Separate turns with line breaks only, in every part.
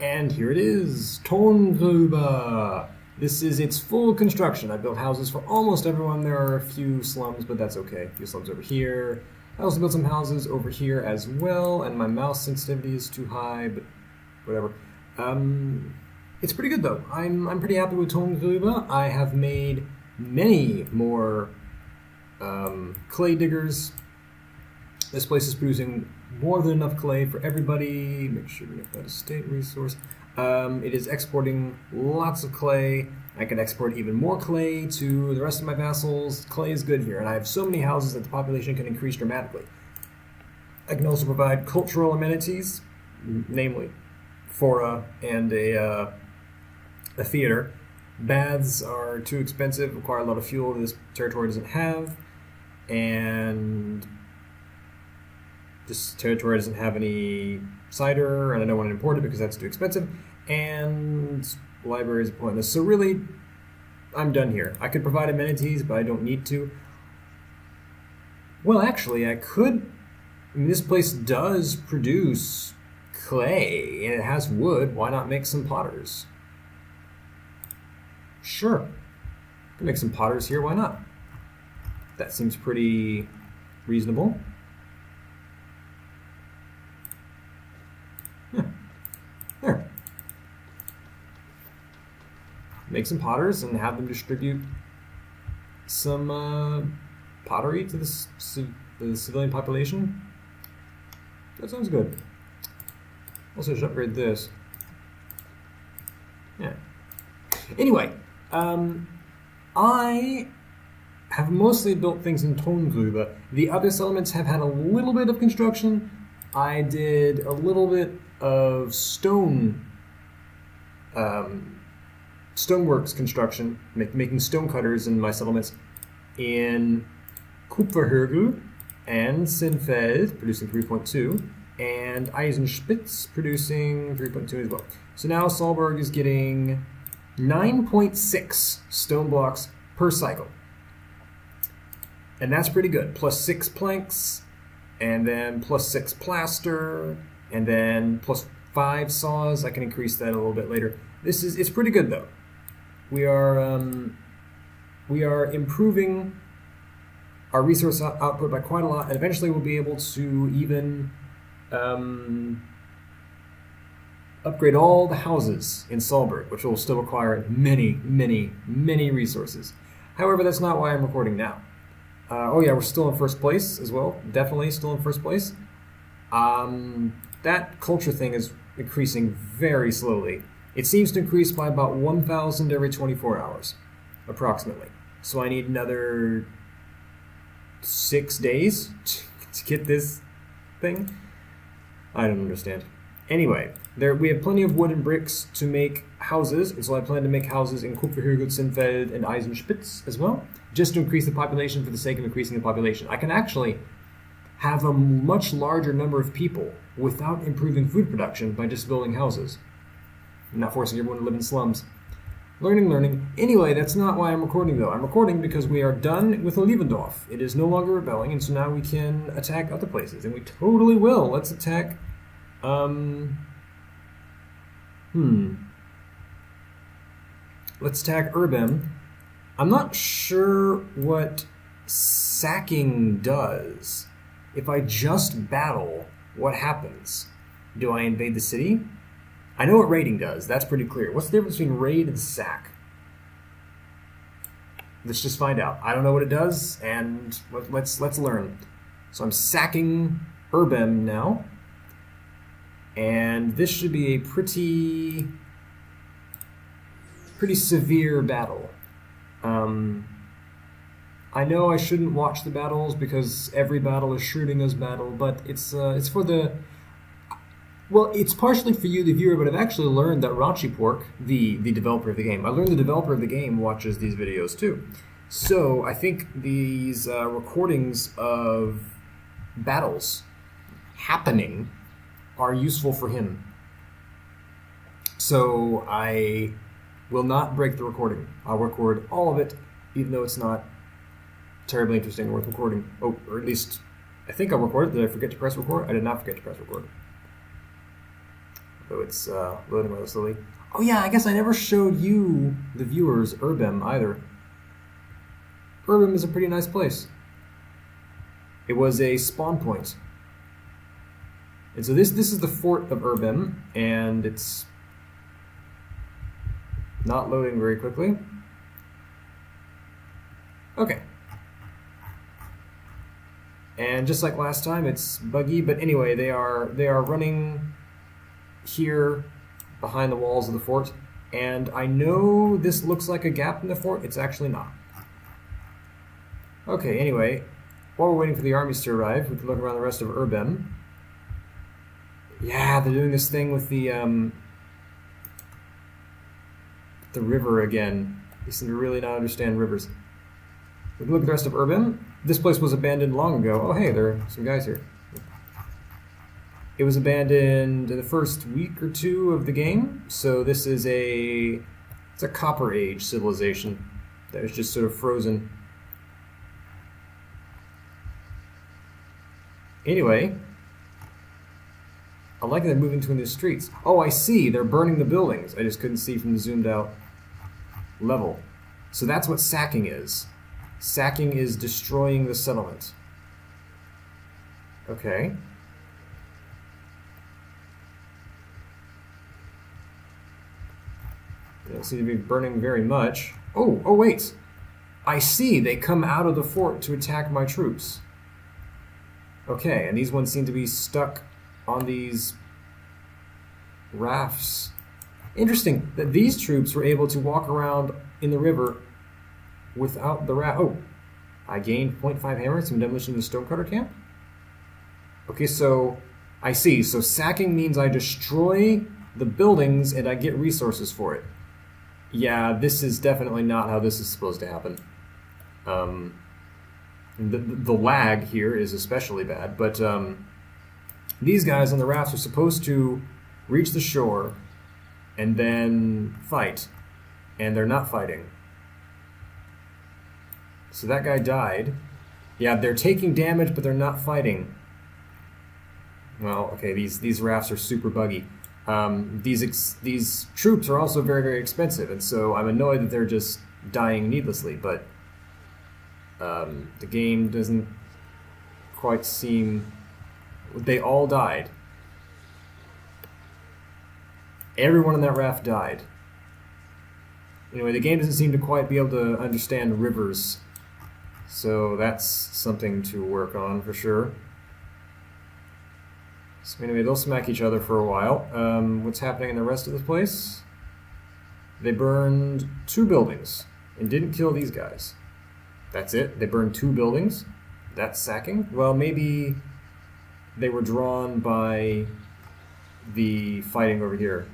And here it is, Tongrube. This is its full construction. I built houses for almost everyone. There are a few slums, but that's okay. A few slums over here. I also built some houses over here as well, and my mouse sensitivity is too high, but whatever. It's pretty good though. I'm pretty happy with Tongrube. I have made many more clay diggers. This place is producing more than enough clay for everybody. Make sure we get that a state resource. It is exporting lots of clay. I can export even more clay to the rest of my vassals. Clay is good here, and I have so many houses that the population can increase dramatically. I can also provide cultural amenities, namely fora and a theater. Baths are too expensive, require a lot of fuel this territory doesn't have, and this territory doesn't have any cider, and I don't want to import it because that's too expensive, and library is pointless. So really, I'm done here. I could provide amenities, but I don't need to. Well, actually, I could. I mean, this place does produce clay, and it has wood. Why not make some potters? Sure. I can make some potters here. Why not? That seems pretty reasonable. There. Make some potters and have them distribute some pottery to the civilian population. That sounds good. Also, I should upgrade this. Yeah. Anyway, I have mostly built things in Tongrube. The other settlements have had a little bit of construction. I did a little bit of stoneworks construction, making stone cutters in my settlements in Kupferhügel and Sinfeld, producing 3.2, and Eisenspitz, producing 3.2 as well. So now Solburg is getting 9.6 stone blocks per cycle. And that's pretty good. Plus 6 planks, and then plus 6 plaster, and then plus 5 saws. I can increase that a little bit later. It's pretty good though. We are improving our resource output by quite a lot, and eventually we'll be able to even upgrade all the houses in Solburg, which will still require many, many, many resources. However, that's not why I'm recording now. Oh yeah, we're still in first place as well. Definitely still in first place. That culture thing is increasing very slowly. It seems to increase by about 1,000 every 24 hours, approximately. So I need another 6 days to get this thing. I don't understand. Anyway, we have plenty of wood and bricks to make houses, and so I plan to make houses in Kupferhügel, Sinfeld, and Eisenspitz as well, just to increase the population for the sake of increasing the population. I can actually have a much larger number of people without improving food production by just building houses. I'm not forcing everyone to live in slums. Learning. Anyway, that's not why I'm recording though. I'm recording because we are done with Olivendorf. It is no longer rebelling, and so now we can attack other places, and we totally will. Let's attack Let's attack Urbem. I'm not sure what sacking does. If I just battle, what happens? Do I invade the city? I know what raiding does. That's pretty clear. What's the difference between raid and sack? Let's just find out. I don't know what it does, and let's learn. So I'm sacking Urbem now. And this should be a pretty severe battle. I know I shouldn't watch the battles because every battle is Schrödinger's battle, but it's for the... Well, it's partially for you, the viewer, but I've actually learned that Raunchy Pork, the developer of the game, I learned the developer of the game watches these videos too. So I think these recordings of battles happening are useful for him. So I will not break the recording. I'll record all of it, even though it's not terribly interesting or worth recording. Oh, or at least I think I'll record it. Did I forget to press record? I did not forget to press record. though it's loading rather slowly. Oh yeah, I guess I never showed you, the viewers, Urbem either. Urbem is a pretty nice place. It was a spawn point. And so this is the fort of Urbem, and it's not loading very quickly. Okay. And just like last time, it's buggy, but anyway, they are running here behind the walls of the fort, and I know this looks like a gap in the fort. It's actually not. Okay, anyway, while we're waiting for the armies to arrive, we can look around the rest of Urbem. Yeah, they're doing this thing with the river again. They seem to really not understand rivers. We can look at the rest of Urbem. This place was abandoned long ago. Oh, hey, there are some guys here. It was abandoned in the first week or two of the game. So this is it's a Copper Age civilization that is just sort of frozen. Anyway, I like that they're moving between the streets. Oh, I see. They're burning the buildings. I just couldn't see from the zoomed out level. So that's what sacking is. Sacking is destroying the settlement. Okay. They don't seem to be burning very much. Oh, wait. I see. They come out of the fort to attack my troops. Okay, and these ones seem to be stuck on these rafts. Interesting that these troops were able to walk around in the river without the raft. Oh, I gained 0.5 hammers from demolition of the stonecutter camp? Okay, so I see. So sacking means I destroy the buildings and I get resources for it. Yeah, this is definitely not how this is supposed to happen. The lag here is especially bad, but these guys on the rafts are supposed to reach the shore and then fight, and they're not fighting. So that guy died. Yeah, they're taking damage, but they're not fighting. Well, okay, these rafts are super buggy. These troops are also very, very expensive, and so I'm annoyed that they're just dying needlessly, but the game doesn't quite seem... They all died. Everyone on that raft died. Anyway, the game doesn't seem to quite be able to understand rivers, so that's something to work on for sure. So anyway, they'll smack each other for a while. What's happening in the rest of this place? They burned 2 buildings and didn't kill these guys. That's it? They burned 2 buildings? That's sacking? Well, maybe they were drawn by the fighting over here.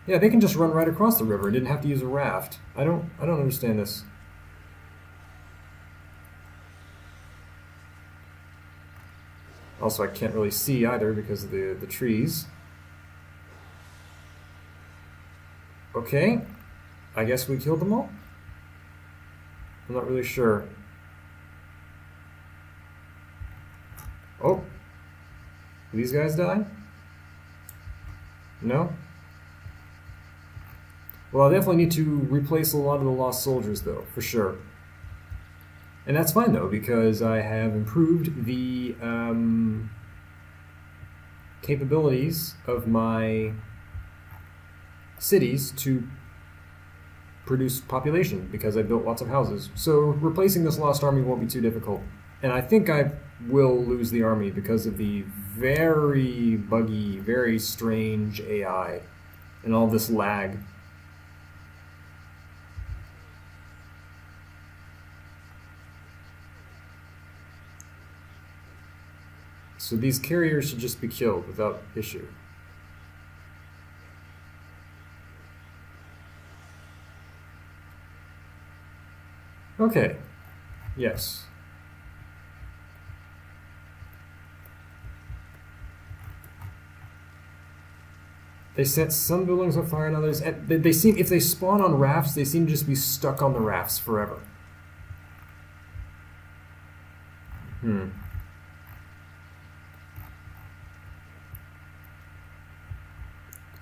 Yeah, they can just run right across the river. Didn't have to use a raft. I don't understand this. Also, I can't really see either because of the trees. Okay, I guess we killed them all? I'm not really sure. Oh, these guys die? No? Well, I definitely need to replace a lot of the lost soldiers, though, for sure. And that's fine, though, because I have improved the capabilities of my cities to produce population, because I built lots of houses. So replacing this lost army won't be too difficult. And I think I will lose the army because of the very buggy, very strange AI and all this lag. So these carriers should just be killed without issue. Okay. Yes. They set some buildings on fire and others. They seem, if they spawn on rafts, they seem to just be stuck on the rafts forever.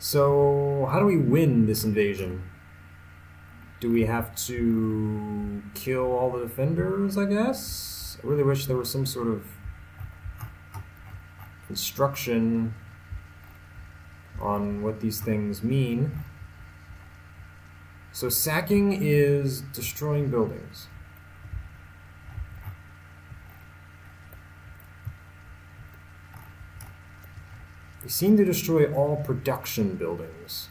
So, how do we win this invasion? Do we have to kill all the defenders, I guess? I really wish there was some sort of instruction on what these things mean. So sacking is destroying buildings. They seem to destroy all production buildings.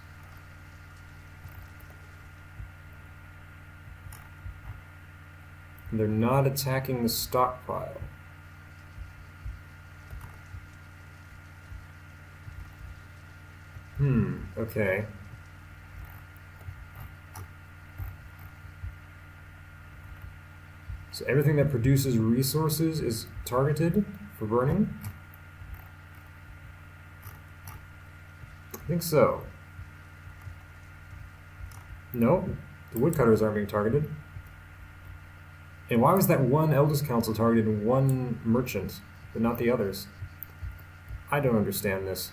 And they're not attacking the stockpile. Okay. So everything that produces resources is targeted for burning? I think so. No, the woodcutters aren't being targeted. And why was that one Eldest Council targeted and one merchant, but not the others? I don't understand this.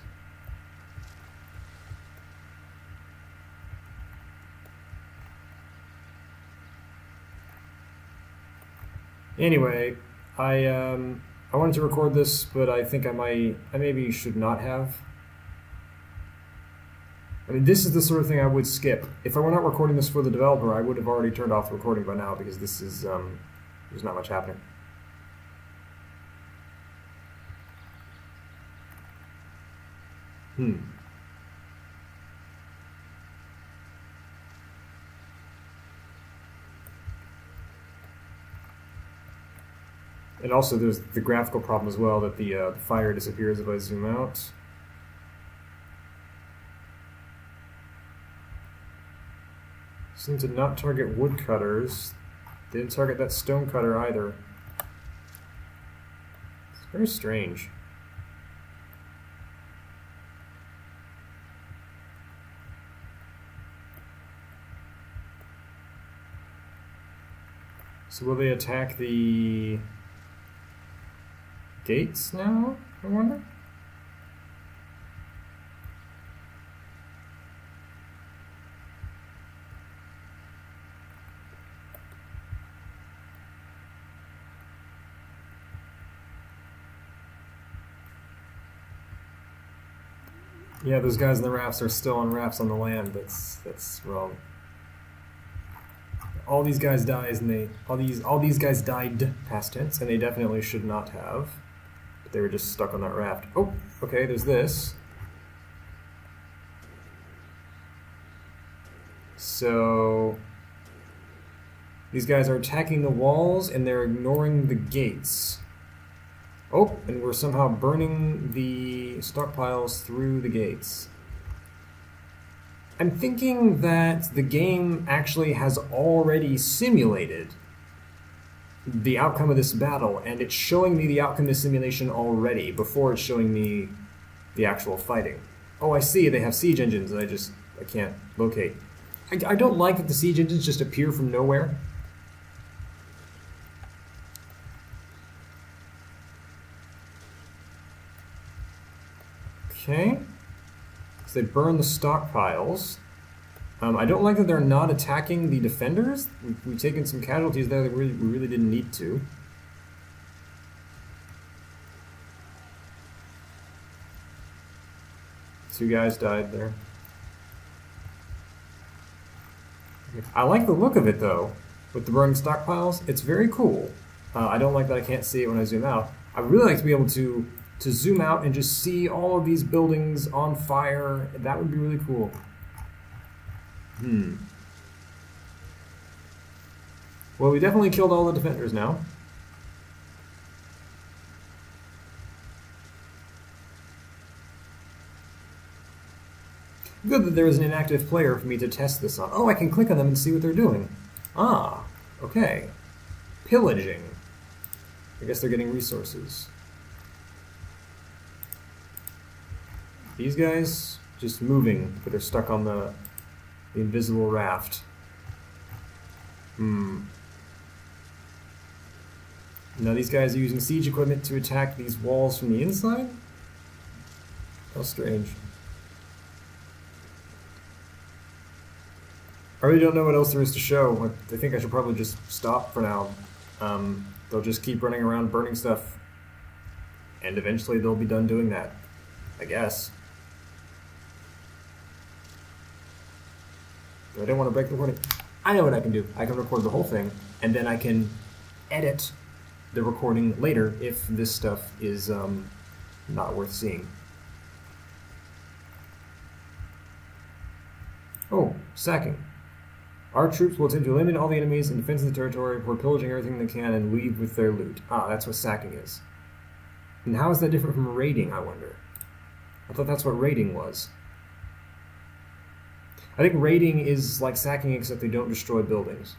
Anyway, I wanted to record this, but I think I maybe should not have. I mean, this is the sort of thing I would skip. If I were not recording this for the developer, I would have already turned off the recording by now, because this is, there's not much happening. And also there's the graphical problem as well, that the fire disappears if I zoom out. Seem to not target woodcutters. They didn't target that stonecutter either. It's very strange. So will they attack the gates now, I wonder? Yeah, those guys in the rafts are still on rafts on the land. That's wrong. All these guys all these guys died past tense, and they definitely should not have. But they were just stuck on that raft. Oh, okay, there's this. So these guys are attacking the walls and they're ignoring the gates. Oh, and we're somehow burning the stockpiles through the gates. I'm thinking that the game actually has already simulated the outcome of this battle, and it's showing me the outcome of the simulation already before it's showing me the actual fighting. Oh, I see, they have siege engines that I can't locate. I don't like that the siege engines just appear from nowhere. Okay, so they burn the stockpiles. I don't like that they're not attacking the defenders. We've taken some casualties there that we really didn't need to. Two guys died there. I like the look of it though, with the burning stockpiles. It's very cool. I don't like that I can't see it when I zoom out. I really like to be able to zoom out and just see all of these buildings on fire. That would be really cool. Well, we definitely killed all the defenders now. Good that there is an inactive player for me to test this on. Oh, I can click on them and see what they're doing. Ah, okay. Pillaging. I guess they're getting resources. These guys just moving, but they're stuck on the invisible raft. Now these guys are using siege equipment to attack these walls from the inside? How strange. I really don't know what else there is to show. I think I should probably just stop for now. They'll just keep running around burning stuff. And eventually they'll be done doing that. I guess. I don't want to break the recording. I know what I can do. I can record the whole thing, and then I can edit the recording later if this stuff is not worth seeing. Oh, sacking. Our troops will attempt to eliminate all the enemies in defense of the territory before pillaging everything they can and leave with their loot. Ah, that's what sacking is. And how is that different from raiding, I wonder? I thought that's what raiding was. I think raiding is like sacking except they don't destroy buildings.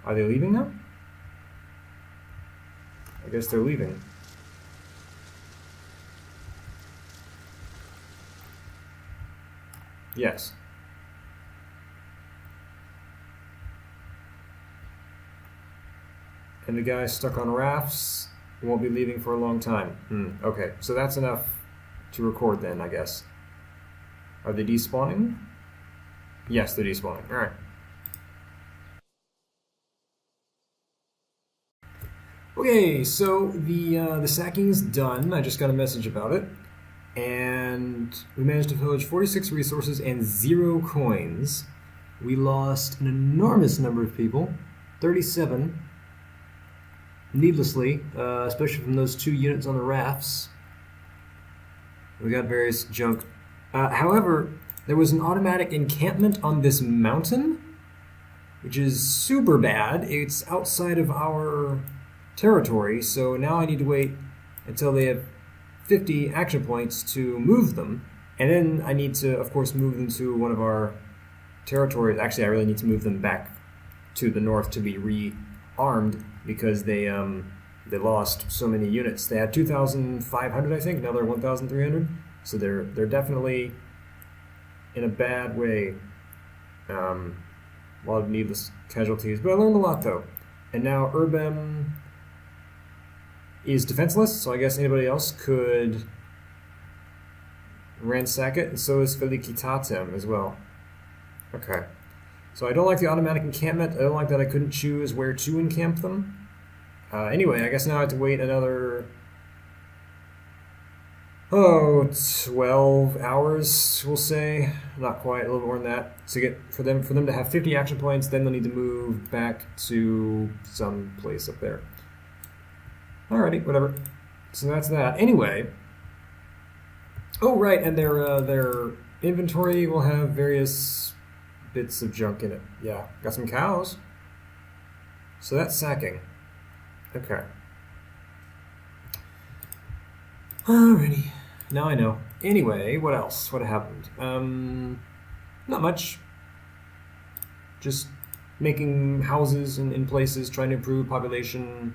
Are they leaving now? I guess they're leaving. Yes. And the guy stuck on rafts won't be leaving for a long time. Okay, so that's enough to record then, I guess. Are they despawning? Yes, they're despawning. Alright. Okay, so the sacking is done. I just got a message about it. And we managed to pillage 46 resources and 0 coins. We lost an enormous number of people. 37. Needlessly, especially from those 2 units on the rafts. We got various junk. However, there was an automatic encampment on this mountain, which is super bad. It's outside of our territory, so now I need to wait until they have 50 action points to move them, and then I need to, of course, move them to one of our territories. Actually, I really need to move them back to the north to be rearmed because they lost so many units. They had 2,500, I think. Now they're 1,300. So they're definitely in a bad way. A lot of needless casualties, but I learned a lot though. And now Urbem is defenseless, so I guess anybody else could ransack it, and so is Felicitatem as well. Okay. So I don't like the automatic encampment. I don't like that I couldn't choose where to encamp them. Anyway, I guess now I have to wait another 12 hours, we'll say. Not quite, a little more than that. To get for them to have 50 action points, then they'll need to move back to some place up there. Alrighty, whatever. So that's that. Anyway. Oh right, and their inventory will have various bits of junk in it. Yeah, got some cows. So that's sacking. Okay. Alrighty. Now I know. Anyway, what else? What happened? Not much. Just making houses in places, trying to improve population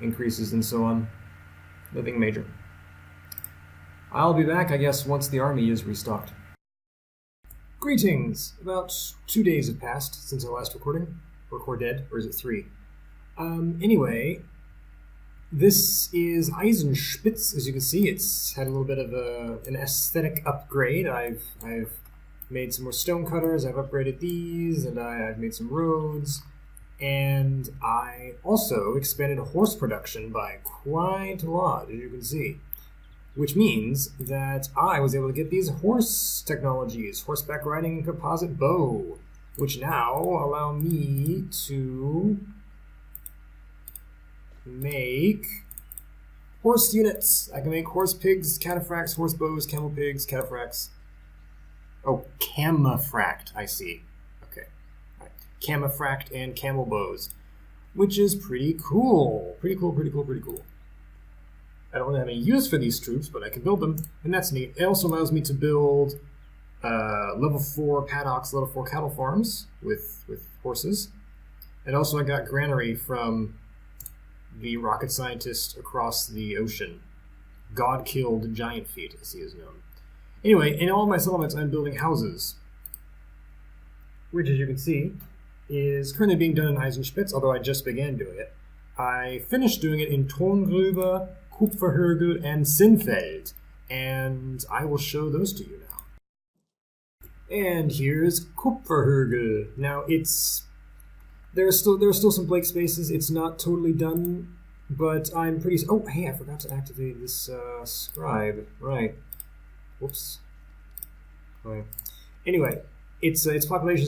increases and so on. Nothing major. I'll be back, I guess, once the army is restocked. Greetings! About 2 days have passed since our last recording. Recorded, or is it 3? Anyway, this is Eisenspitz. As you can see, it's had a little bit of an aesthetic upgrade. I've made some more stone cutters, I've upgraded these, and I've made some roads. And I also expanded horse production by quite a lot, as you can see. Which means that I was able to get these horse technologies, horseback riding and composite bow, which now allow me to make horse units. I can make horse pigs, cataphracts, horse bows, camel pigs, cataphracts. Oh, camafract, I see. Okay. All right. Camafract and camel bows, which is pretty cool. Pretty cool. I don't really have any use for these troops, but I can build them, and that's neat. It also allows me to build level 4 paddocks, level 4 cattle farms with horses. And also I got granary from the rocket scientist across the ocean. God-killed giant feet, as he is known. Anyway, in all my settlements, I'm building houses, which, as you can see, is currently being done in Eisenspitz, although I just began doing it. I finished doing it in Tongrube, Kupferhügel, and Sinnfeld, and I will show those to you now. And here's Kupferhügel. Now there are still some blank spaces. It's not totally done, but I'm pretty. Oh, hey, I forgot to activate this scribe. Right. Whoops. Right. Anyway, its population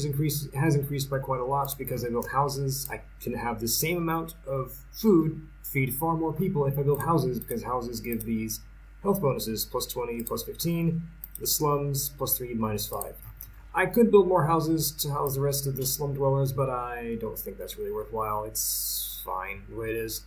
has increased by quite a lot because I built houses. I can have the same amount of food, feed far more people if I build houses, because houses give these health bonuses, plus 20, plus 15. The slums, plus 3, minus 5. I could build more houses to house the rest of the slum dwellers, but I don't think that's really worthwhile. It's fine the way it is.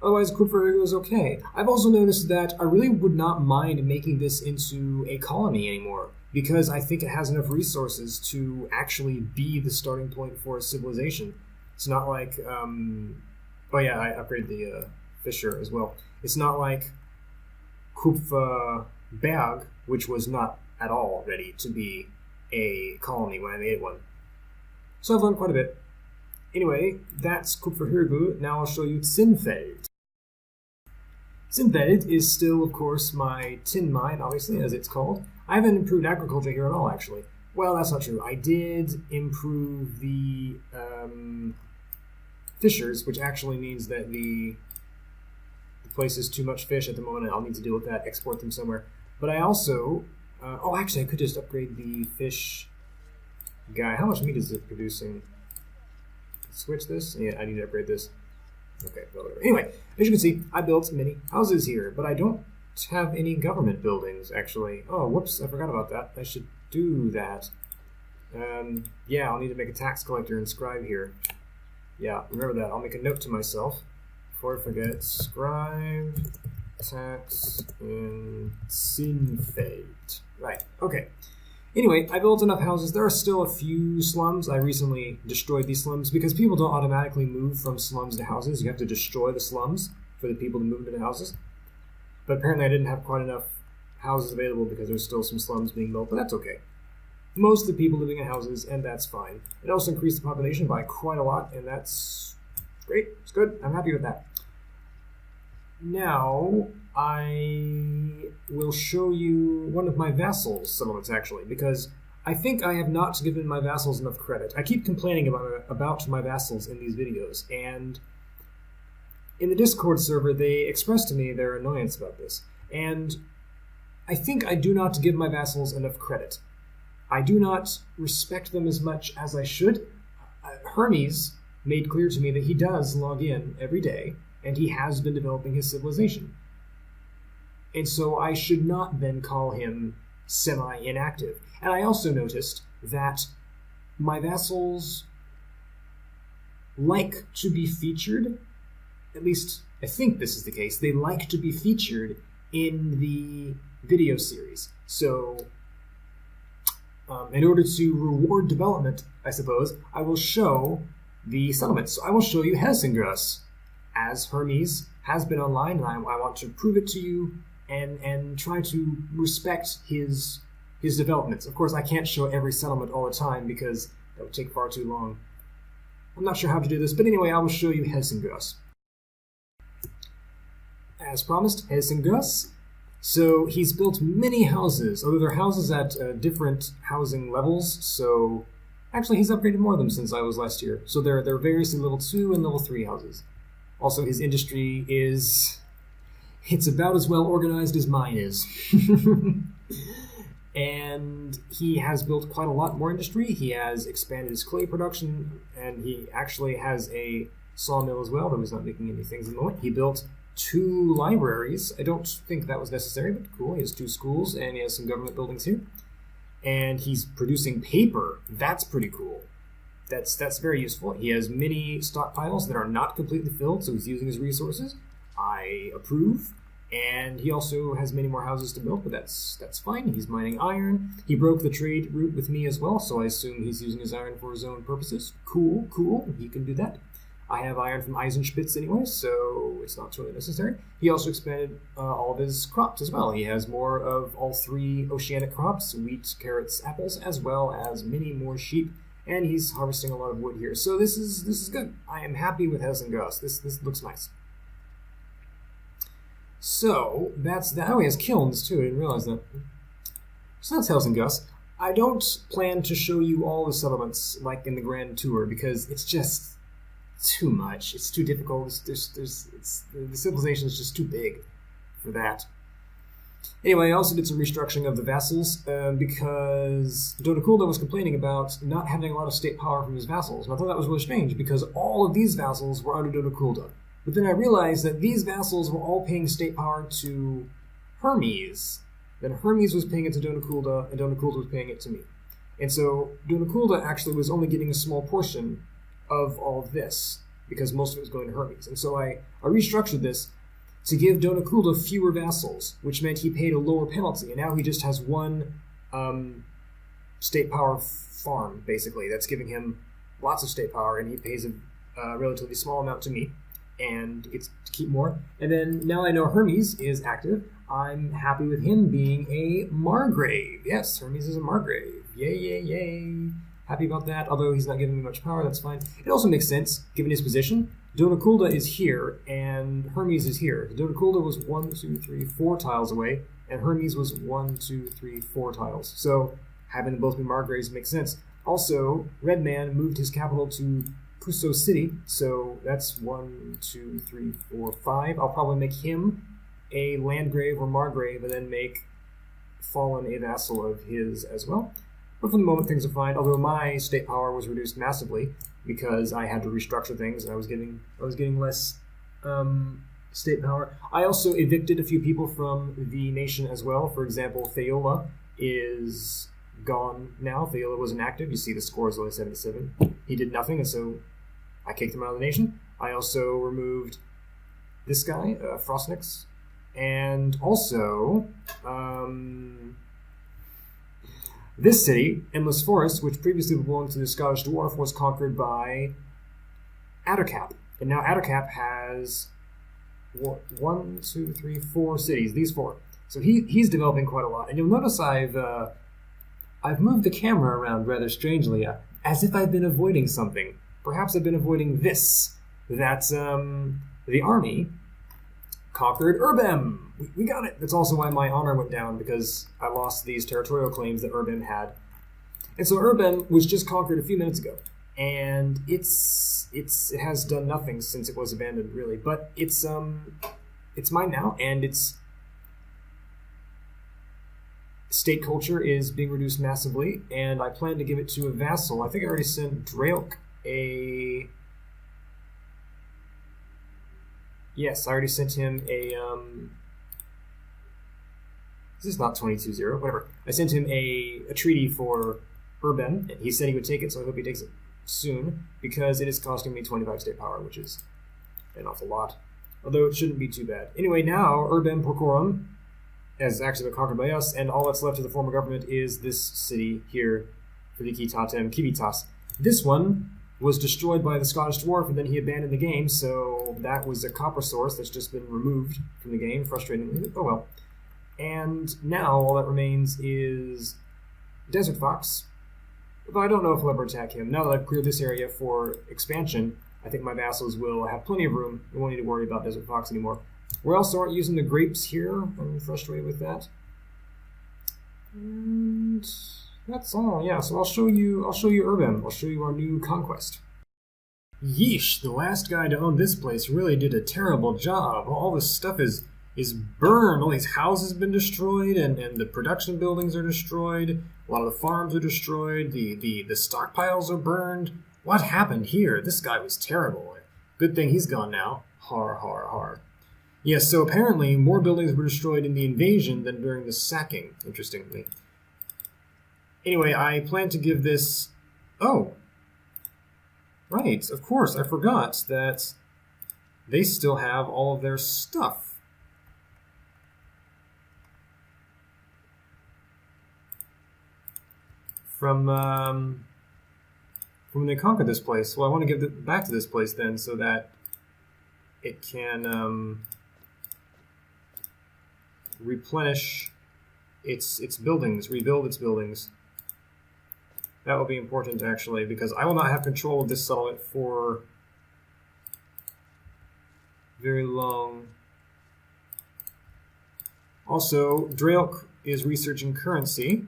Otherwise, Kupferhügel is okay. I've also noticed that I really would not mind making this into a colony anymore, because I think it has enough resources to actually be the starting point for a civilization. It's not like, oh yeah, I upgraded the Fisher as well. It's not like Kupferberg, which was not at all ready to be a colony when I made one. So I've learned quite a bit. Anyway, that's Kupferhügel. Now I'll show you Zinnfeld. Zinnfeld is still, of course, my tin mine, obviously, as it's called. I haven't improved agriculture here at all, actually. Well, that's not true. I did improve the fishers, which actually means that the place is too much fish at the moment, and I'll need to deal with that, export them somewhere. But I also... oh, actually, I could just upgrade the fish guy. How much meat is it producing? Switch this? Yeah, I need to upgrade this. Okay, whatever. Anyway, as you can see, I built many houses here, but I don't have any government buildings, actually. Oh, whoops, I forgot about that. I should do that. Yeah, I'll need to make a tax collector and scribe here. Yeah, remember that. I'll make a note to myself before I forget. Scribe tax in Zinnfeld. Right, okay. Anyway, I built enough houses. There are still a few slums. I recently destroyed these slums because people don't automatically move from slums to houses. You have to destroy the slums for the people to move into the houses. But apparently I didn't have quite enough houses available because there's still some slums being built, but that's okay. Most of the people living in houses, and that's fine. It also increased the population by quite a lot, and that's great. It's good. I'm happy with that. Now, I will show you one of my vassals' settlements, actually, because I think I have not given my vassals enough credit. I keep complaining about my vassals in these videos, and in the Discord server, they expressed to me their annoyance about this. And I think I do not give my vassals enough credit. I do not respect them as much as I should. Hermes made clear to me that he does log in every day, and he has been developing his civilization. And so I should not then call him semi-inactive. And I also noticed that my vassals like to be featured, at least I think this is the case, they like to be featured in the video series. So in order to reward development, I suppose, I will show the settlements. So I will show you Helsingras, as Hermes has been online, and I want to prove it to you and try to respect his developments. Of course, I can't show every settlement all the time because that would take far too long. I'm not sure how to do this, but anyway, I will show you Helsingras. As promised, Helsingras. So he's built many houses, although they're houses at different housing levels, so actually he's upgraded more of them since I was last year. So they're variously level 2 and level 3 houses. Also, his industry it's about as well organized as mine is. And he has built quite a lot more industry. He has expanded his clay production, and he actually has a sawmill as well, though he's not making any things at the moment. He built 2 libraries. I don't think that was necessary, but cool. He has 2 schools, and he has some government buildings here. And he's producing paper. That's pretty cool. That's very useful. He has many stockpiles that are not completely filled, so he's using his resources. I approve. And he also has many more houses to build, but that's fine. He's mining iron. He broke the trade route with me as well, so I assume he's using his iron for his own purposes. Cool. He can do that. I have iron from Eisenspitz anyway, so it's not totally necessary. He also expanded all of his crops as well. He has more of all 3 oceanic crops, wheat, carrots, apples, as well as many more sheep. And he's harvesting a lot of wood here. So this is good. I am happy with Helsingras. This looks nice. So that's that. Oh, he has kilns too. I didn't realize that. So that's Helsingras. I don't plan to show you all the settlements like in the Grand Tour because it's just too much. It's too difficult. The civilization is just too big for that. Anyway, I also did some restructuring of the vassals because Donakulda was complaining about not having a lot of state power from his vassals. And I thought that was really strange because all of these vassals were under Donakulda. But then I realized that these vassals were all paying state power to Hermes. Then Hermes was paying it to Donakulda, and Donakulda was paying it to me. And so Donakulda actually was only getting a small portion of all of this because most of it was going to Hermes. And so I restructured this to give Donakulda fewer vassals, which meant he paid a lower penalty. And now he just has one state power farm, basically, that's giving him lots of state power, and he pays a relatively small amount to me and gets to keep more. And then now I know Hermes is active. I'm happy with him being a Margrave. Yes, Hermes is a Margrave. Yay, yay, yay. Happy about that, although he's not giving me much power, that's fine. It also makes sense, given his position. Donakulda is here, and Hermes is here. Donakulda was 1, 2, 3, 4 tiles away, and Hermes was 1, 2, 3, 4 tiles. So having them both be Margraves makes sense. Also, Red Man moved his capital to Puso City, so that's 1, 2, 3, 4, 5. I'll probably make him a Landgrave or Margrave, and then make Fallen a vassal of his as well. But for the moment, things are fine, although my state power was reduced massively because I had to restructure things and I was getting less state power. I also evicted a few people from the nation as well. For example, Theola is gone now. Theola was inactive. You see the score is only 77. He did nothing, and so I kicked him out of the nation. I also removed this guy, Frostnix, and also this city, Endless Forest, which previously belonged to the Scottish Dwarf, was conquered by Addercap. And now Addercap has 1, 2, 3, 4 cities, these 4. So he's developing quite a lot. And you'll notice I've moved the camera around rather strangely, as if I've been avoiding something. Perhaps I've been avoiding this. That's the army conquered Urbem. We got it. That's also why my honor went down, because I lost these territorial claims that Urbem had. And so Urbem was just conquered a few minutes ago, and it has done nothing since it was abandoned, really. But it's mine now, and its state culture is being reduced massively, and I plan to give it to a vassal. I think I already sent Draelk a... Yes, I already sent him a, this is not 22-0, whatever. I sent him a treaty for Urbem, and he said he would take it, so I hope he takes it soon, because it is costing me 25 state power, which is an awful lot. Although it shouldn't be too bad. Anyway, now Urbem Porcorum has actually been conquered by us, and all that's left of the former government is this city here, Feliki Tatem Kivitas. This one was destroyed by the Scottish Dwarf, and then he abandoned the game, so that was a copper source that's just been removed from the game, frustratingly. Oh well. And now all that remains is Desert Fox, but I don't know if we'll ever attack him. Now that I've cleared this area for expansion, I think my vassals will have plenty of room. We won't need to worry about Desert Fox anymore. We also aren't using the grapes here. I'm frustrated with that. And that's all. Yeah, so I'll show you Urbem. I'll show you our new conquest. Yeesh, the last guy to own this place really did a terrible job. All this stuff is burned. All these houses have been destroyed, and the production buildings are destroyed. A lot of the farms are destroyed. The stockpiles are burned. What happened here? This guy was terrible. Good thing he's gone now. Har, har, har. Yes, so apparently more buildings were destroyed in the invasion than during the sacking, interestingly. Anyway, I plan to give this... Oh! Right, of course, I forgot that they still have all of their stuff. From when they conquered this place. Well, I want to give it back to this place then, so that it can replenish its buildings, rebuild its buildings. That will be important, actually, because I will not have control of this settlement for very long. Also, Draelk is researching currency.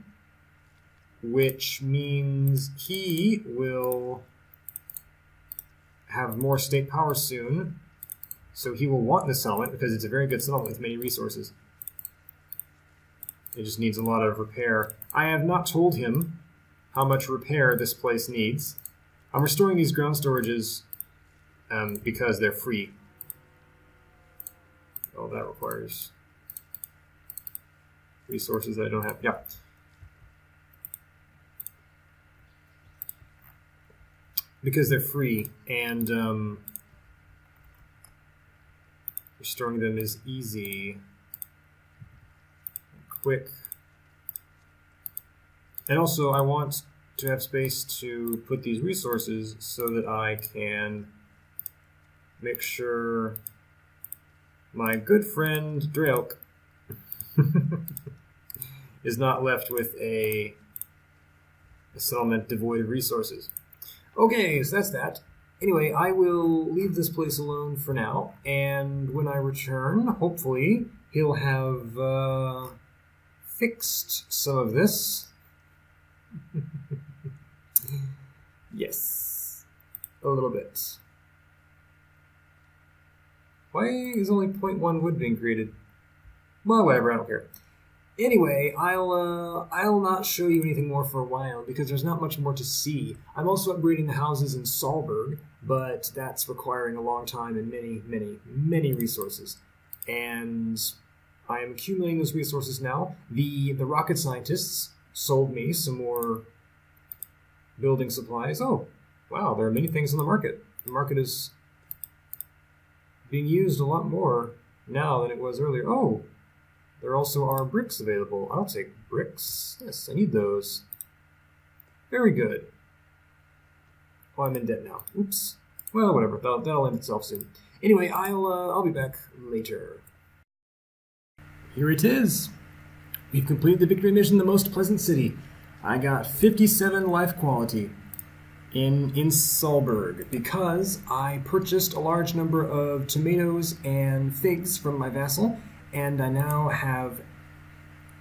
which means he will have more state power soon. So he will want this settlement because it's a very good settlement with many resources. It just needs a lot of repair. I have not told him how much repair this place needs. I'm restoring these ground storages because they're free. Oh, that requires resources that I don't have. Yeah. Because they're free, and restoring them is easy, quick. And also, I want to have space to put these resources so that I can make sure my good friend Draelk is not left with a settlement devoid of resources. Okay, so that's that. Anyway, I will leave this place alone for now, and when I return, hopefully, he'll have fixed some of this. Yes, a little bit. Why is only 0.1 wood being created? Well, whatever, I don't care. Anyway, I'll not show you anything more for a while because there's not much more to see. I'm also upgrading the houses in Solburg, but that's requiring a long time and many resources. And I am accumulating those resources now. The rocket scientists sold me some more building supplies. Oh, wow, there are many things on the market. The market is being used a lot more now than it was earlier. Oh, there also are bricks available. I'll take bricks. Yes, I need those. Very good. Oh, I'm in debt now. Oops. Well, whatever. That'll end itself soon. Anyway, I'll be back later. Here it is. We've completed the victory mission, the most pleasant city. I got 57 life quality in Solburg because I purchased a large number of tomatoes and figs from my vassal, and I now have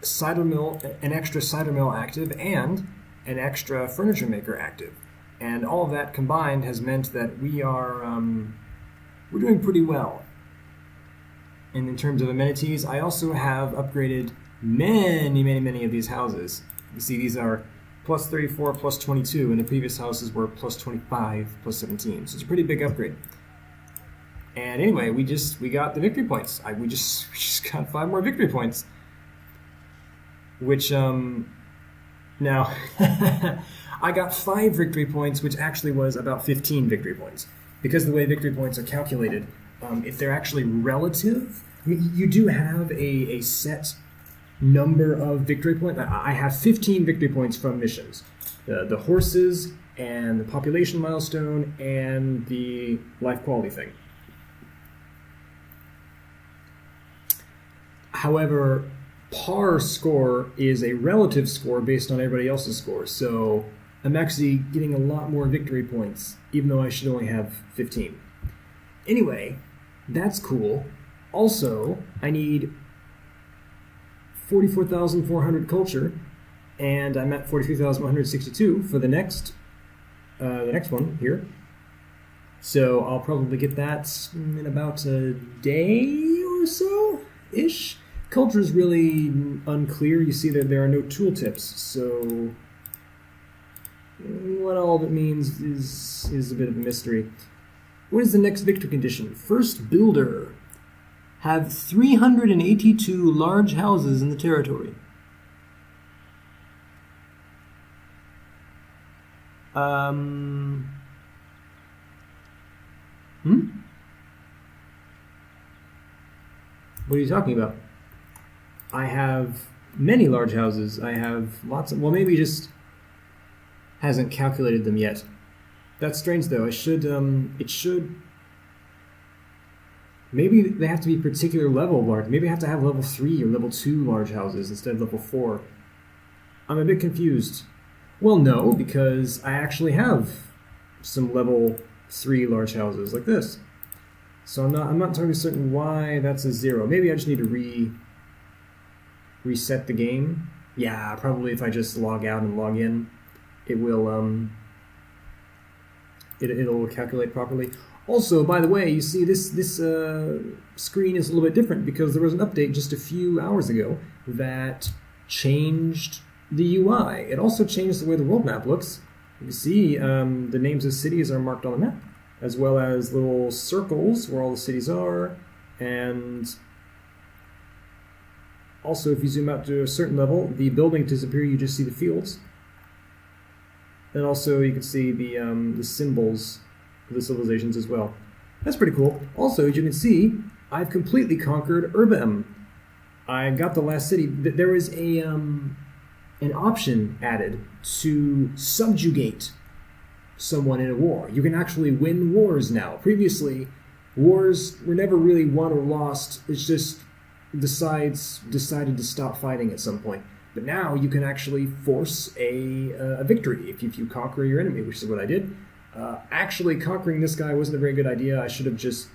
cider mill, an extra cider mill active, and an extra furniture maker active. And all of that combined has meant that we're doing pretty well. And in terms of amenities, I also have upgraded many of these houses. You see, these are plus 34, plus 22, and the previous houses were plus 25, plus 17. So it's a pretty big upgrade. And anyway, we got the victory points. We just got 5 more victory points. Which, now, I got 5 victory points, which actually was about 15 victory points. Because of the way victory points are calculated, if they're actually relative, I mean, you do have a set number of victory points. I have 15 victory points from missions. The horses, and the population milestone, and the life quality thing. However, par score is a relative score based on everybody else's score, so I'm actually getting a lot more victory points, even though I should only have 15. Anyway, that's cool. Also, I need 44,400 culture, and I'm at 43,162 for the next one here. So I'll probably get that in about a day or so-ish. Culture is really unclear. You see that there are no tooltips, so what all of it means is a bit of a mystery. What is the next victory condition? First builder. Have 382 large houses in the territory. What are you talking about? I have many large houses. I have lots of... Well, maybe he just hasn't calculated them yet. That's strange, though. It should... Maybe they have to be particular level large. Maybe I have to have level 3 or level 2 large houses instead of level 4. I'm a bit confused. Well, no, because I actually have some level 3 large houses like this. So I'm not totally certain why that's a 0. Maybe I just need to reset the game. Yeah, probably if I just log out and log in, it will it'll calculate properly. Also, by the way, you see this screen is a little bit different because there was an update just a few hours ago that changed the UI. It also changed the way the world map looks. You can see the names of cities are marked on the map, as well as little circles where all the cities are, and also if you zoom out to a certain level, the buildings disappear, you just see the fields. And also you can see the symbols of the civilizations as well. That's pretty cool. Also, as you can see, I've completely conquered Urbem. I got the last city. There was an option added to subjugate someone in a war. You can actually win wars now. Previously, wars were never really won or lost. It's just the sides decided to stop fighting at some point. But now you can actually force a victory if you conquer your enemy, which is what I did. Actually, conquering this guy wasn't a very good idea. I should have just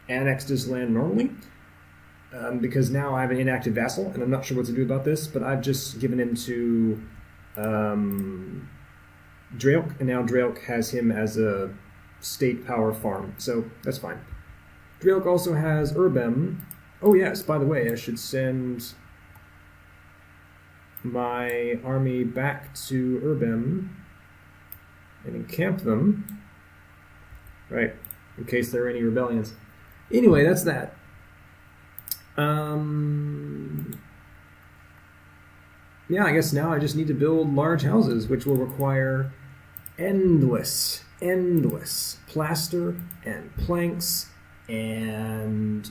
annexed his land normally, because now I have an inactive vassal, and I'm not sure what to do about this, but I've just given him to Draelk, and now Draelk has him as a state power farm, so that's fine. Draelk also has Urbem. Oh yes, by the way, I should send my army back to Urbem and encamp them, right, in case there are any rebellions. Anyway, that's that. Yeah, I guess now I just need to build large houses, which will require endless plaster and planks and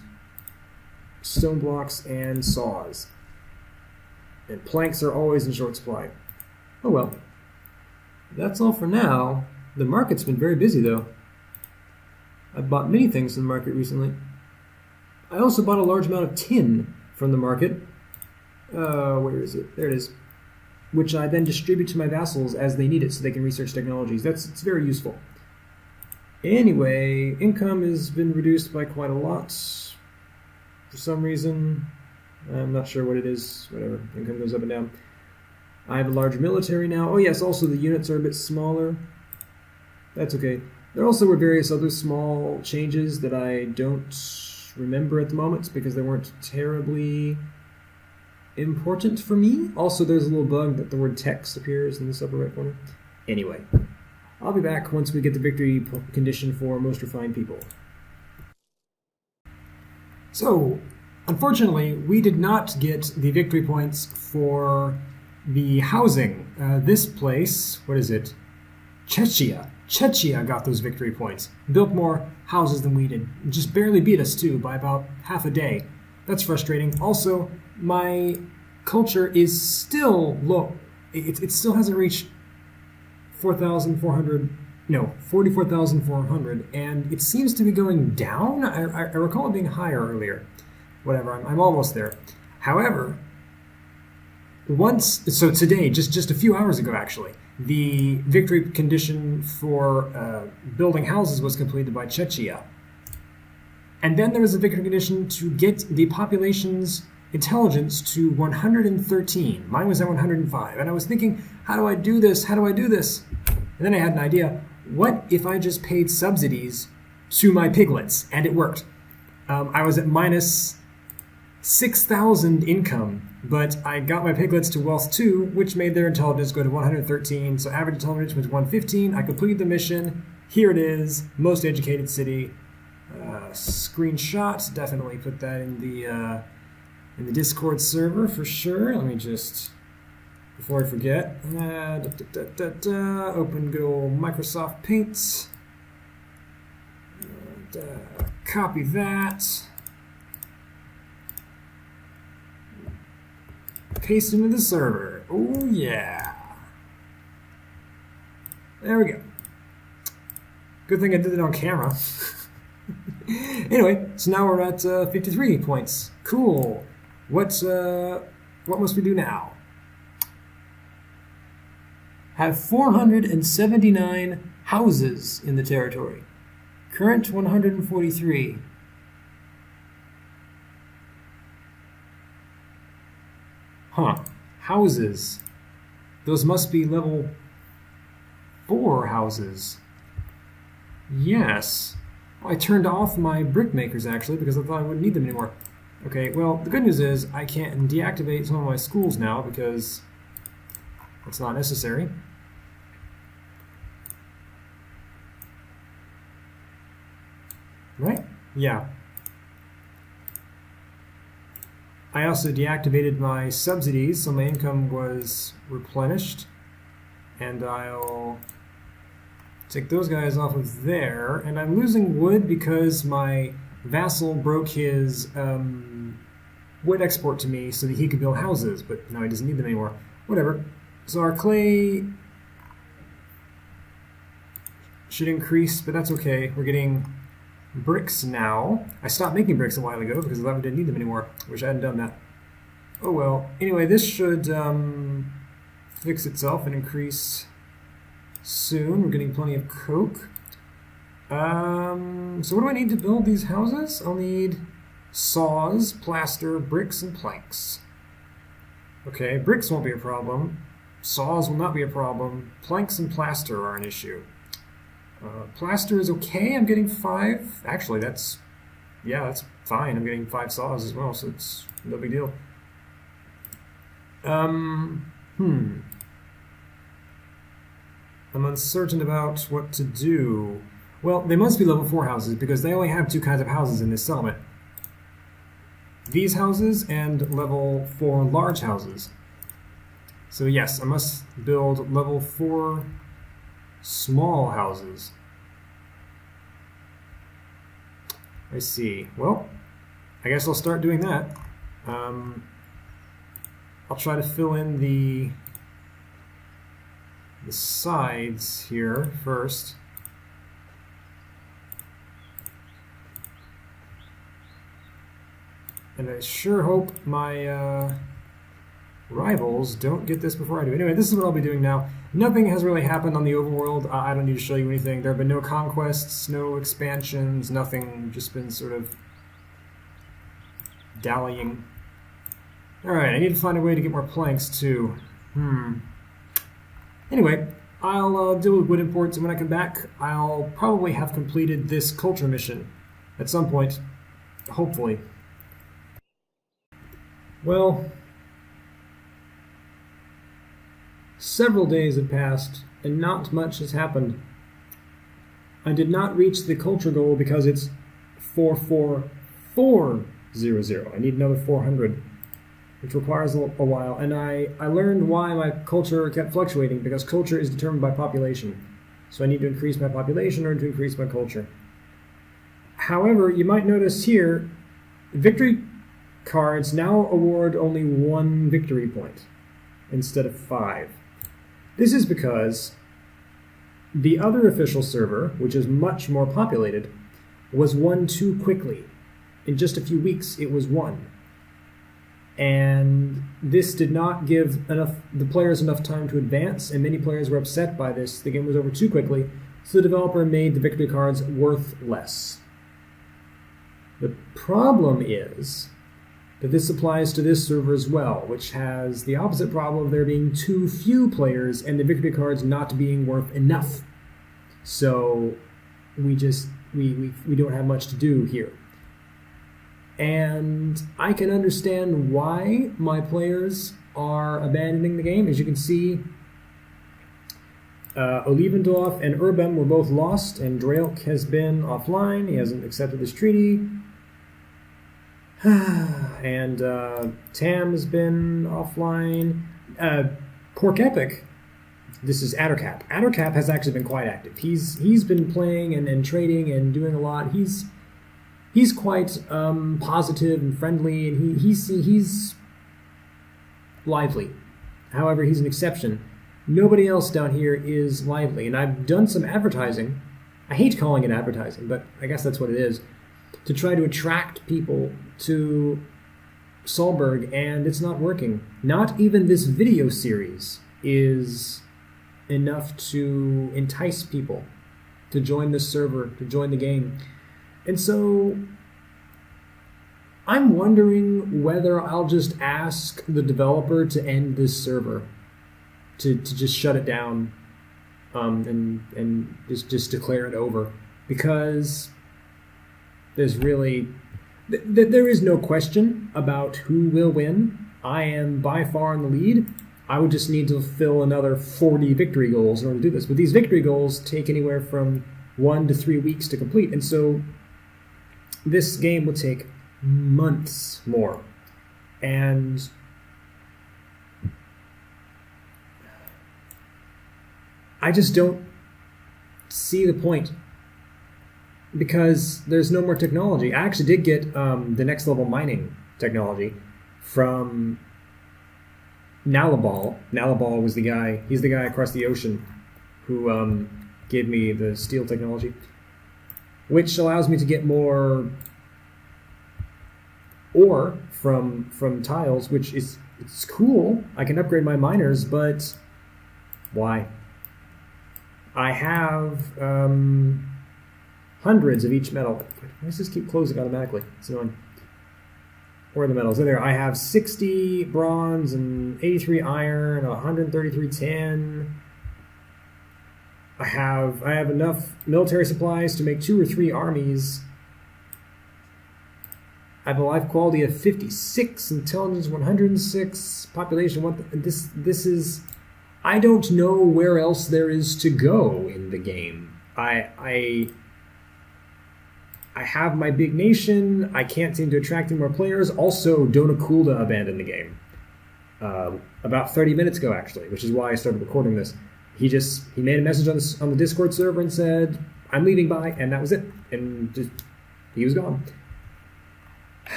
stone blocks and saws. And planks are always in short supply. Oh well. That's all for now. The market's been very busy though. I've bought many things from the market recently. I also bought a large amount of tin from the market. Where is it? There it is. Which I then distribute to my vassals as they need it so they can research technologies. It's very useful. Anyway, income has been reduced by quite a lot. For some reason, I'm not sure what it is. Whatever. Income goes up and down. I have a large military now. Oh yes, also the units are a bit smaller. That's okay. There also were various other small changes that I don't remember at the moment because they weren't terribly important for me. Also, there's a little bug that the word text appears in this upper right corner. Anyway, I'll be back once we get the victory condition for most refined people. So, unfortunately, we did not get the victory points for the housing. This place, what is it? Chechia. Chechia got those victory points. Built more houses than we did. Just barely beat us, too, by about half a day. That's frustrating. Also, my culture is still low. It still hasn't reached 4,400, no, 44,400, and it seems to be going down. I recall it being higher earlier. Whatever, I'm almost there. However, so today, just a few hours ago actually, the victory condition for building houses was completed by Chechia. And then there was a victory condition to get the population's intelligence to 113. Mine was at 105. And I was thinking, how do I do this? How do I do this? And then I had an idea. What if I just paid subsidies to my piglets? And it worked. I was at minus 6,000 income, but I got my piglets to wealth 2, which made their intelligence go to 113. So average intelligence was 115. I completed the mission. Here it is, most educated city. Screenshot. Definitely put that in the Discord server for sure. Let me just, before I forget, open good old Microsoft Paint. And, copy that. Paste into the server. Oh yeah. There we go. Good thing I did it on camera. Anyway, so now we're at 53 points. Cool. What must we do now? Have 479 houses in the territory. Current 143. Huh. houses. Those must be level 4 houses. Yes. I turned off my brick makers, actually, because I thought I wouldn't need them anymore. Okay, well, the good news is I can't deactivate some of my schools now because it's not necessary. Right? Yeah. I also deactivated my subsidies, so my income was replenished. And I'll take those guys off of there. And I'm losing wood because my vassal broke his wood export to me so that he could build houses, but now he doesn't need them anymore. Whatever. So our clay should increase, but that's okay. We're getting bricks now. I stopped making bricks a while ago because I thought we didn't need them anymore. Wish I hadn't done that. Oh well. Anyway, this should fix itself and increase soon. We're getting plenty of coke. So what do I need to build these houses? I'll need saws, plaster, bricks, and planks. Okay, bricks won't be a problem. Saws will not be a problem. Planks and plaster are an issue. Plaster is okay. I'm getting 5. Actually, that's fine. I'm getting 5 saws as well, so it's no big deal. I'm uncertain about what to do. Well, they must be level 4 houses because they only have 2 kinds of houses in this settlement. These houses and level 4 large houses. So yes, I must build level 4 small houses. I see. Well, I guess I'll start doing that. I'll try to fill in the sides here first. And I sure hope my rivals don't get this before I do. Anyway, this is what I'll be doing now. Nothing has really happened on the overworld. I don't need to show you anything. There have been no conquests, no expansions, nothing. Just been sort of dallying. Alright, I need to find a way to get more planks, too. Anyway, I'll deal with wood imports, and when I come back, I'll probably have completed this culture mission at some point. Hopefully. Well, several days have passed, and not much has happened. I did not reach the culture goal because it's 44400. I need another 400, which requires a while. And I learned why my culture kept fluctuating, because culture is determined by population. So I need to increase my population in order to increase my culture. However, you might notice here, victory cards now award only 1 victory point instead of 5. This is because the other official server, which is much more populated, was won too quickly. In just a few weeks, it was won. And this did not give the players enough time to advance, and many players were upset by this. The game was over too quickly, so the developer made the victory cards worth less. The problem is that this applies to this server as well, which has the opposite problem of there being too few players and the victory cards not being worth enough. So we don't have much to do here. And I can understand why my players are abandoning the game. As you can see, Olivendorf and Urbem were both lost, and Draelk has been offline. He hasn't accepted this treaty. And Tam has been offline. Cork Epic, this is Addercap. Addercap has actually been quite active. He's been playing and trading and doing a lot. He's quite positive and friendly, and he's lively. However, he's an exception. Nobody else down here is lively, and I've done some advertising. I hate calling it advertising, but I guess that's what it is, to try to attract people to Solburg, and it's not working. Not even this video series is enough to entice people to join this server, to join the game. And so I'm wondering whether I'll just ask the developer to end this server, to just shut it down, and just declare it over, because there's really there is no question about who will win. I am by far in the lead. I would just need to fill another 40 victory goals in order to do this. But these victory goals take anywhere from 1 to 3 weeks to complete, and so this game will take months more. And I just don't see the point, because there's no more technology. I actually did get the next level mining technology from Nalabal. Nalabal was the guy, he's the guy across the ocean who gave me the steel technology, which allows me to get more ore from tiles, which is, it's cool. I can upgrade my miners, but why? I have hundreds of each metal. Why does this keep closing automatically? It's annoying. Where are the metals? There. I have 60 bronze and 83 iron, 133 tin. I have enough military supplies to make 2 or 3 armies. I have a life quality of 56, intelligence 106, population 1. This is. I don't know where else there is to go in the game. I have my big nation. I can't seem to attract any more players. Also, Dona Kulda abandoned the game about 30 minutes ago, actually, which is why I started recording this. He made a message on the Discord server and said, "I'm leaving, bye," and that was it. And just he was gone.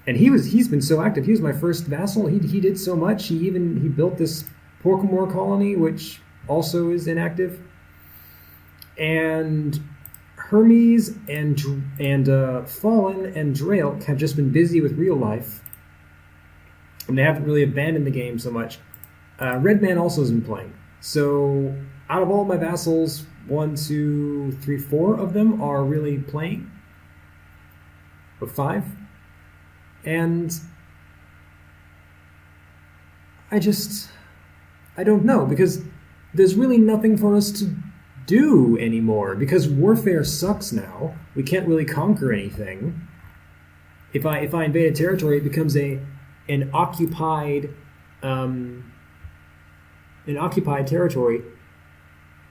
And he's been so active. He was my first vassal. He did so much. He built this Porkamore colony, which also is inactive. And Hermes and Fallen and Draelk have just been busy with real life, and they haven't really abandoned the game so much. Redman also has been playing. So out of all my vassals, 1, 2, 3, 4 of them are really playing, or 5, and I don't know, because there's really nothing for us to do anymore, because warfare sucks now. We can't really conquer anything. If I invade a territory, it becomes an occupied territory,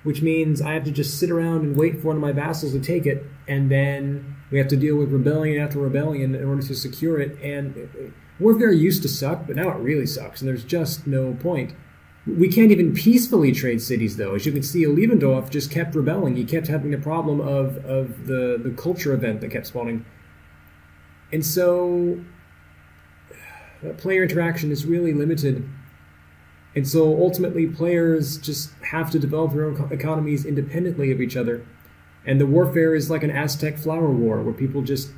which means I have to just sit around and wait for one of my vassals to take it, and then we have to deal with rebellion after rebellion in order to secure it. And warfare used to suck, but now it really sucks, and there's just no point. We can't even peacefully trade cities, though. As you can see, Lievendorf just kept rebelling. He kept having the problem of the culture event that kept spawning. And so player interaction is really limited. And so ultimately players just have to develop their own economies independently of each other. And the warfare is like an Aztec flower war, where people just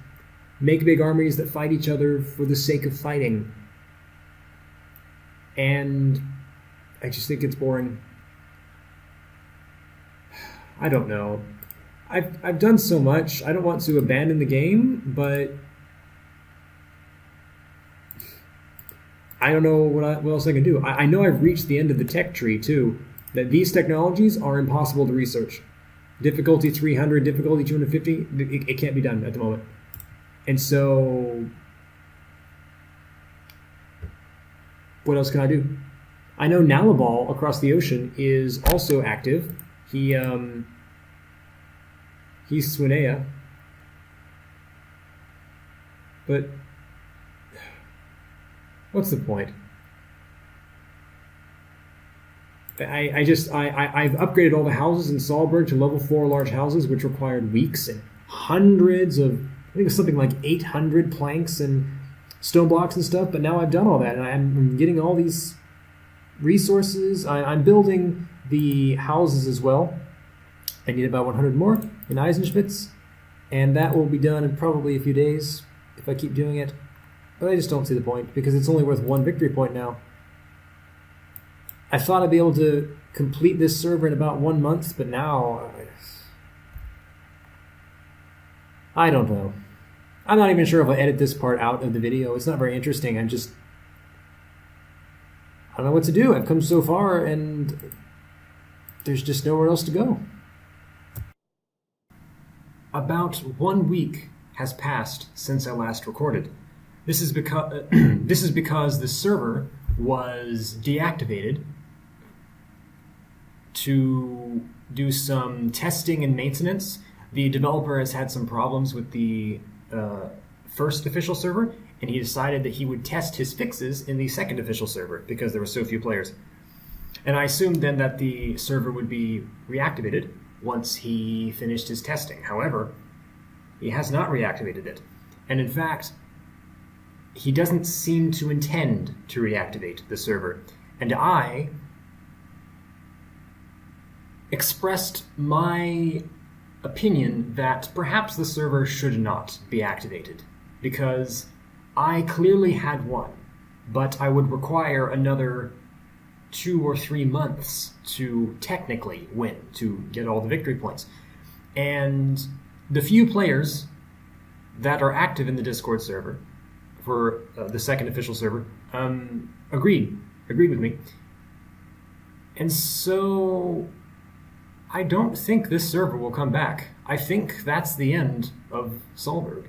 make big armies that fight each other for the sake of fighting. And I just think it's boring. I don't know. I've done so much. I don't want to abandon the game, but I don't know what else I can do. I know I've reached the end of the tech tree, too. That these technologies are impossible to research. Difficulty 300, difficulty 250, it can't be done at the moment. And so, what else can I do? I know Nalabal across the ocean is also active. He's Swinea. But what's the point? I've upgraded all the houses in Solburg to level 4 large houses, which required weeks and hundreds of, I think it was something like 800 planks and stone blocks and stuff, but now I've done all that, and I'm getting all these resources. I'm building the houses as well. I need about 100 more in Eisenschmitz, and that will be done in probably a few days if I keep doing it. But I just don't see the point, because it's only worth 1 victory point now. I thought I'd be able to complete this server in about 1 month, but now I don't know. I'm not even sure if I'll edit this part out of the video. It's not very interesting. I don't know what to do. I've come so far and there's just nowhere else to go. About 1 week has passed since I last recorded. This is because the server was deactivated to do some testing and maintenance. The developer has had some problems with the first official server, and he decided that he would test his fixes in the second official server because there were so few players. And I assumed then that the server would be reactivated once he finished his testing. However, he has not reactivated it. And in fact, he doesn't seem to intend to reactivate the server. And I expressed my opinion that perhaps the server should not be activated, because I clearly had won, but I would require another 2 or 3 months to technically win, to get all the victory points. And the few players that are active in the Discord server for the second official server agreed with me. And so I don't think this server will come back. I think that's the end of Solburg.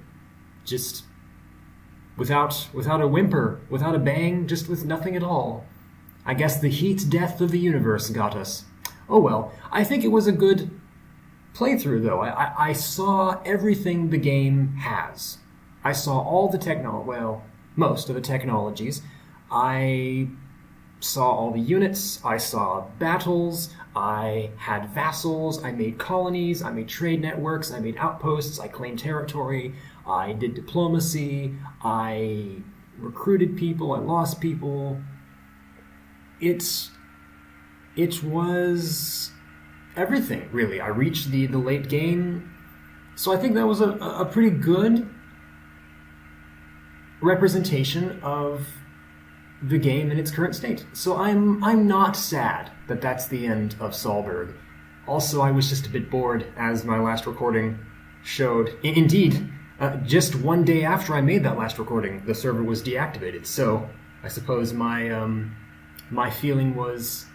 Just without a whimper, without a bang, just with nothing at all. I guess the heat death of the universe got us. Oh well, I think it was a good playthrough though. I saw everything the game has. I saw all the most of the technologies. I saw all the units, I saw battles, I had vassals, I made colonies, I made trade networks, I made outposts, I claimed territory, I did diplomacy, I recruited people, I lost people. It was everything, really. I reached the late game, so I think that was a pretty good representation of the game in its current state. So I'm not sad that that's the end of Solburg. Also, I was just a bit bored, as my last recording showed. Indeed, just 1 day after I made that last recording, the server was deactivated. So I suppose my feeling was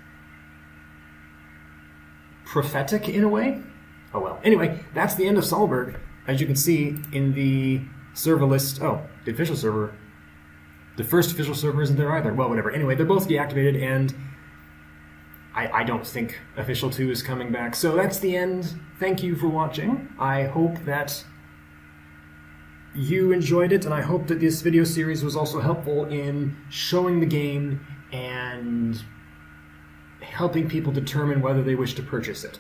prophetic in a way. Oh well. Anyway, that's the end of Solburg. As you can see in the server list. Oh, the official server. The first official server isn't there either. Well, whatever. Anyway, they're both deactivated, and I don't think official 2 is coming back. So that's the end. Thank you for watching. I hope that you enjoyed it, and I hope that this video series was also helpful in showing the game and helping people determine whether they wish to purchase it.